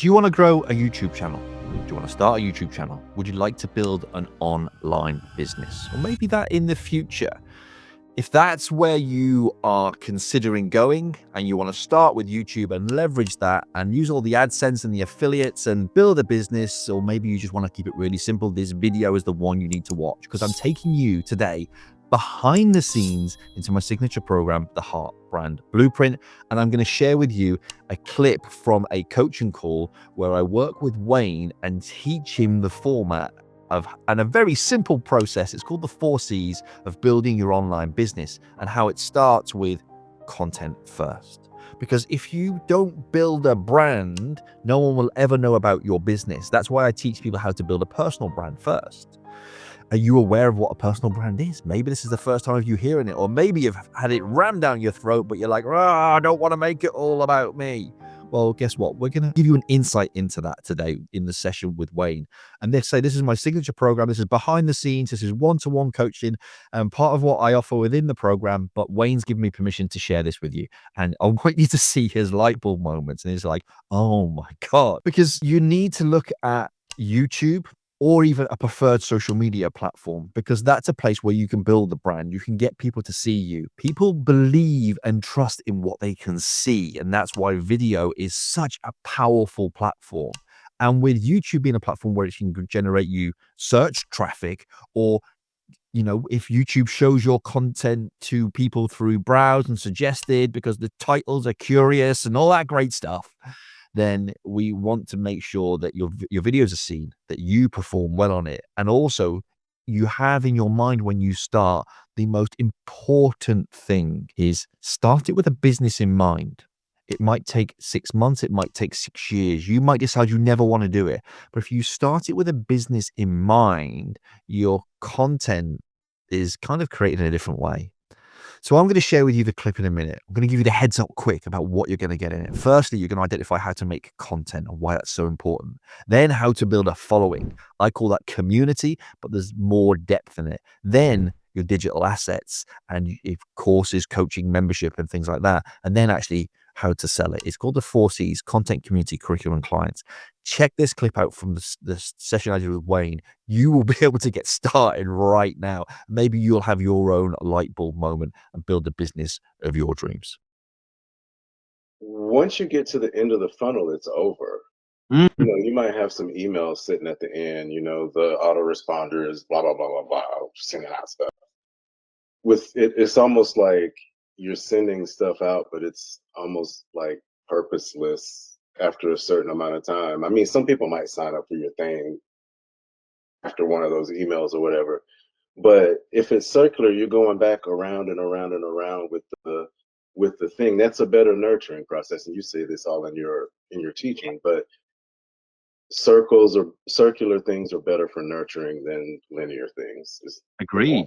Do you want to grow a YouTube channel? Do you want to start a YouTube channel? Would you like to build an online business? Or maybe that in the future. If that's where you are considering going and you want to start with YouTube and leverage that and use all the AdSense and the affiliates and build a business, or maybe you just want to keep it really simple, this video is the one you need to watch, because I'm taking you today behind the scenes into my signature program, the Heart Brand Blueprint. And I'm going to share with you a clip from a coaching call where I work with Wayne and teach him the format and a very simple process. It's called the 4 C's of building your online business, and how it starts with content first. Because if you don't build a brand, no one will ever know about your business. That's why I teach people how to build a personal brand first. Are you aware of what a personal brand is? Maybe this is the first time of you hearing it, or maybe you've had it rammed down your throat, but you're like, I don't want to make it all about me. Well, guess what? We're going to give you an insight into that today in the session with Wayne. And they say, this is my signature program. This is behind the scenes. This is one-to-one coaching and part of what I offer within the program. But Wayne's given me permission to share this with you. And I want you to see his light bulb moments. And it's like, oh my God, because you need to look at YouTube or even a preferred social media platform, because that's a place where you can build the brand. You can get people to see you. People believe and trust in what they can see. And that's why video is such a powerful platform. And with YouTube being a platform where it can generate you search traffic, or if YouTube shows your content to people through browse and suggested because the titles are curious and all that great stuff, then we want to make sure that your videos are seen, that you perform well on it. And also you have in your mind when you start, the most important thing is start it with a business in mind. It might take 6 months. It might take 6 years. You might decide you never want to do it. But if you start it with a business in mind, your content is kind of created in a different way. So I'm going to share with you the clip in a minute. I'm going to give you the heads up quick about what you're going to get in it. Firstly, you're going to identify how to make content and why that's so important. Then how to build a following. I call that community, but there's more depth in it. Then your digital assets and courses, coaching, membership, and things like that. And then actually how to sell it. It's called the 4 C's: content, community, curriculum, and clients. Check this clip out from the session I did with Wayne. You will be able to get started right now. Maybe you'll have your own light bulb moment and build the business of your dreams. Once you get to the end of the funnel, it's over. You might have some emails sitting at the end, the autoresponders, blah, blah, blah, blah, blah, sending out stuff. With it, it's almost like you're sending stuff out, but it's almost like purposeless after a certain amount of time. I mean, some people might sign up for your thing after one of those emails or whatever. But if it's circular, you're going back around and around and around with the thing. That's a better nurturing process. And you say this all in your teaching, but circular things are better for nurturing than linear things. Agreed.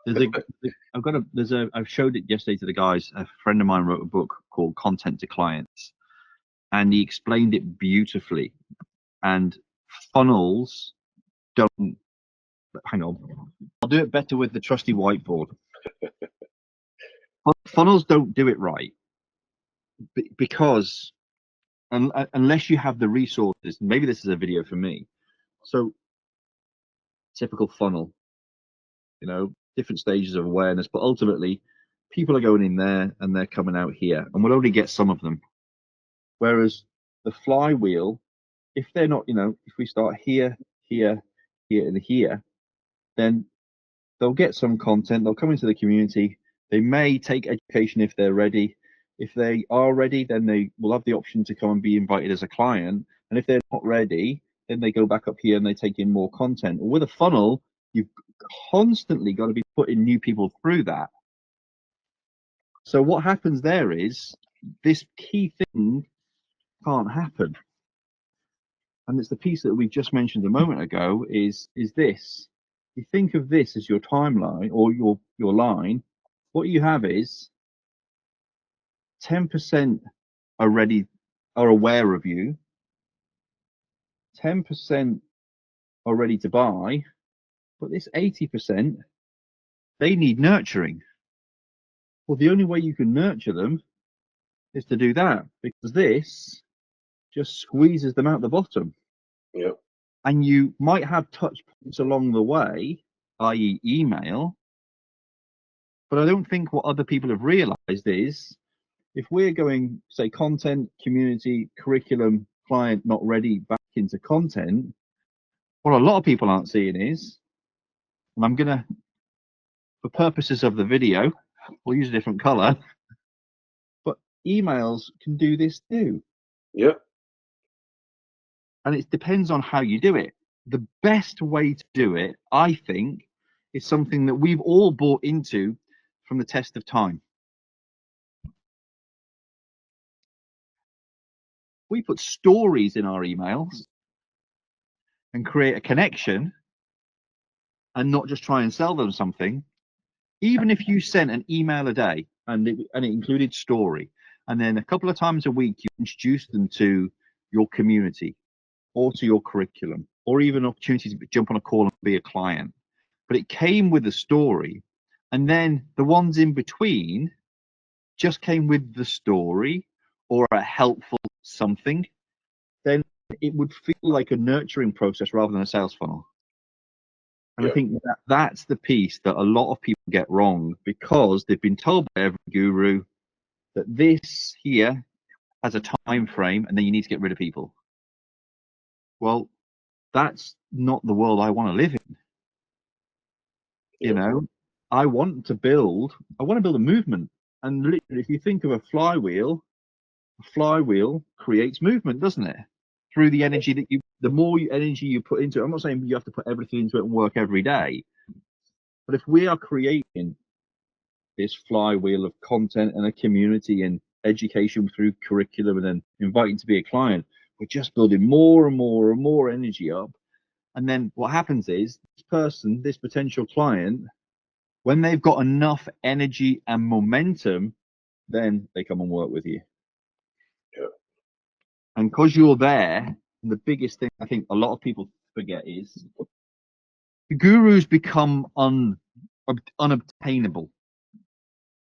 I showed it yesterday to the guys. A friend of mine wrote a book called Content to Clients, and he explained it beautifully. And funnels don't, hang on, I'll do it better with the trusty whiteboard. Funnels don't do it right because unless you have the resources, maybe this is a video for me. So typical funnel, different stages of awareness, but ultimately people are going in there and they're coming out here, and we'll only get some of them. Whereas the flywheel, if they're not, if we start here, here, here, and here, then they'll get some content, they'll come into the community, they may take education if they're ready. If they are ready, then they will have the option to come and be invited as a client. And if they're not ready, then they go back up here and they take in more content. With a funnel, you've constantly got to be putting new people through that. So what happens there is this key thing can't happen. And it's the piece that we just mentioned a moment ago is this. You think of this as your timeline or your line. What you have is 10% are aware of you, 10% are ready to buy, but this 80%, they need nurturing. Well, the only way you can nurture them is to do that, because this just squeezes them out the bottom. Yep. And you might have touch points along the way, i.e. email, but I don't think what other people have realized is if we're going, say, content, community, curriculum, client not ready, back into content, what a lot of people aren't seeing is, and I'm going to, for purposes of the video, we'll use a different color, but emails can do this too. Yep. And it depends on how you do it. The best way to do it, I think, is something that we've all bought into from the test of time. We put stories in our emails and create a connection and not just try and sell them something. Even if you sent an email a day and it included story, and then a couple of times a week you introduced them to your community or to your curriculum, or even opportunities to jump on a call and be a client. But it came with a story, and then the ones in between just came with the story or a helpful something, then it would feel like a nurturing process rather than a sales funnel. And I think that's the piece that a lot of people get wrong, because they've been told by every guru that this here has a time frame and then you need to get rid of people. Well, that's not the world I want to live in. You know, I want to build a movement. And literally, if you think of a flywheel creates movement, doesn't it? Through the energy that the more energy you put into it. I'm not saying you have to put everything into it and work every day, but if we are creating this flywheel of content and a community and education through curriculum and then inviting to be a client, we're just building more and more and more energy up. And then what happens is this potential client, when they've got enough energy and momentum, then they come and work with you. And because you're there, the biggest thing I think a lot of people forget is the gurus become unobtainable.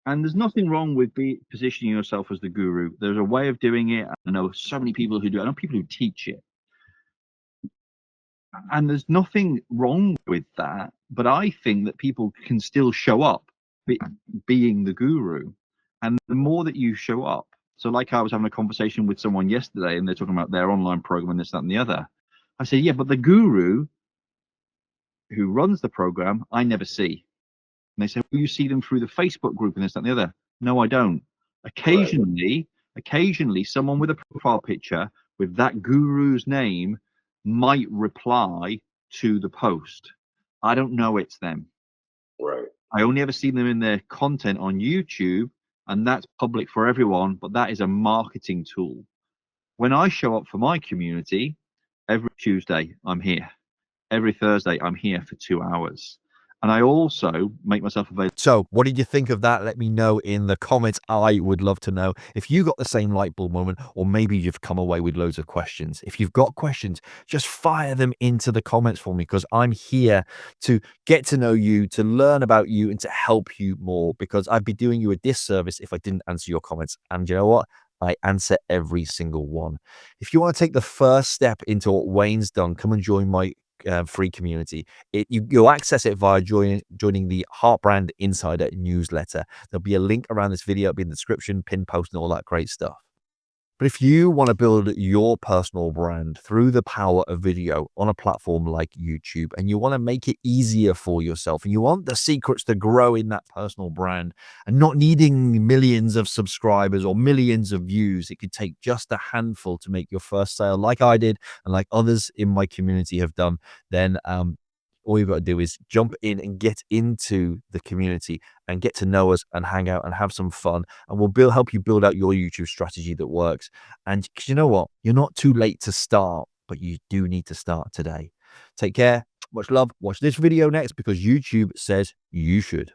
And there's nothing wrong with positioning yourself as the guru. There's a way of doing it. I know so many people who do it. I know people who teach it. And there's nothing wrong with that. But I think that people can still show up being the guru. And the more that you show up, so like I was having a conversation with someone yesterday and they're talking about their online program and this, that, and the other. I said, yeah, but the guru who runs the program, I never see. And they say, well, you see them through the Facebook group and this, that, and the other. No, I don't. Occasionally, someone with a profile picture with that guru's name might reply to the post. I don't know it's them. Right. I only ever see them in their content on YouTube, and that's public for everyone, but that is a marketing tool. When I show up for my community, every Tuesday, I'm here. Every Thursday, I'm here for 2 hours. And I also make myself available. So what did you think of that? Let me know in the comments. I would love to know if you got the same light bulb moment, or maybe you've come away with loads of questions. If you've got questions, just fire them into the comments for me, because I'm here to get to know you, to learn about you, and to help you more, because I'd be doing you a disservice if I didn't answer your comments. And you know what? I answer every single one. If you want to take the first step into what Wayne's done, come and join my free community. You'll access it via joining the Heart Brand Insider newsletter. There'll be a link around this video. It'll be in the description, pin post, and all that great stuff. But if you want to build your personal brand through the power of video on a platform like YouTube, and you want to make it easier for yourself, and you want the secrets to grow in that personal brand and not needing millions of subscribers or millions of views, it could take just a handful to make your first sale, like I did and like others in my community have done, then all you've got to do is jump in and get into the community and get to know us and hang out and have some fun. And we'll help you build out your YouTube strategy that works. And you know what? You're not too late to start, but you do need to start today. Take care. Much love. Watch this video next, because YouTube says you should.